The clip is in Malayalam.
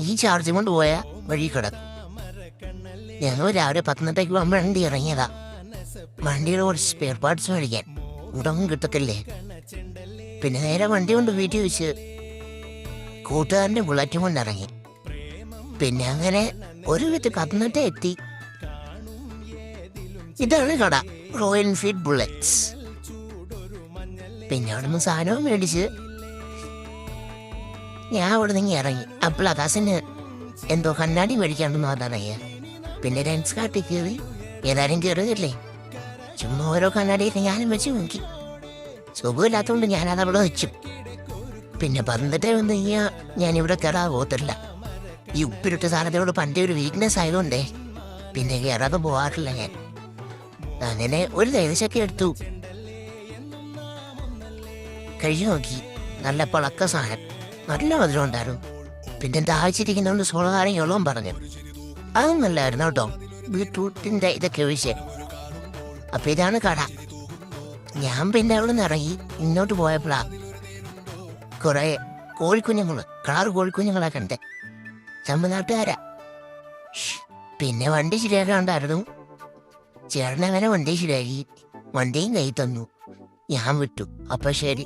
ഈ ചാർജ് കൊണ്ട് പോയാൽ വഴി കിടക്കും. ഞങ്ങൾ രാവിലെ 10:30 വണ്ടി ഇറങ്ങിയതാ. വണ്ടിയുടെ കുറച്ച് സ്പെയർ പാർട്സ് മേടിക്കാൻ ഇവിടൊന്നും കിട്ടത്തില്ലേ. പിന്നെ നേരെ വണ്ടി കൊണ്ട് വീട്ടിൽ വെച്ച് കൂട്ടുകാരൻ്റെ ബുള്ളറ്റും കൊണ്ട് ഇറങ്ങി. പിന്നെ അങ്ങനെ ഒരു വിധത്തിൽ 10:30 എത്തി. ഇതാണ് കട, റോയൽ എൻഫീൽഡ് ബുള്ളറ്റ്സ്. പിന്നെ അവിടെ നിന്ന് സാധനവും മേടിച്ച് ഞാൻ അവിടെ നിന്ന് ഇറങ്ങി. അപ്പോൾ അകാശന് എന്തോ കണ്ണാടി മേടിക്കാണ്ടെന്ന് പറഞ്ഞറിയ. പിന്നെ ലെൻസ് കാട്ടി കയറി. എല്ലാവരും കയറുകയല്ലേ, ചുമ്മാ ഓരോ കണ്ണാടിയിട്ട് ഞാനും വെച്ച് നോക്കി. സുഖമില്ലാത്തതുകൊണ്ട് ഞാനത് അവിടെ വെച്ചു. പിന്നെ 12 വന്ന് കഴിഞ്ഞാൽ ഞാനിവിടെ കയറാതെ പോകത്തില്ല. ഈ ഉപ്പിലിട്ട സാധനത്തോട് പണ്ടേ ഒരു വീക്ക്നെസ് ആയതുകൊണ്ടേ പിന്നെ കയറാതെ പോകാറില്ല ഞാൻ. അങ്ങനെ ഒരു ദേശമൊക്കെ എടുത്തു കഴിച്ചു നോക്കി. നല്ല പളക്ക സാധനം, നല്ല മധുരം ഉണ്ടായിരുന്നു. പിന്നെ ദാഹിച്ചിരിക്കുന്നതുകൊണ്ട് സോളകാരം വെള്ളവും പറഞ്ഞു. അതും നല്ലായിരുന്നു കേട്ടോ, ബീട്രൂട്ടിൻ്റെ ഇതൊക്കെ ഒഴിച്ച്. അപ്പം ഇതാണ് കട. ഞാൻ പിന്നെ അവിടെ നിന്ന് ഇറങ്ങി ഇങ്ങോട്ട് പോയപ്പോഴാ കുറേ കോഴിക്കുഞ്ഞുങ്ങൾ, കളർ കോഴിക്കുഞ്ഞുങ്ങളെ കണ്ടേ. തമിഴ്നാട്ടുകാരാ. പിന്നെ വണ്ടി ശരിയാക്കാണ്ടായിരുന്നു. ചേട്ടനങ്ങനെ വണ്ടി ശരിയാക്കി, വണ്ടിയും കൈ തന്നു. ഞാൻ വിട്ടു. അപ്പം ശരി.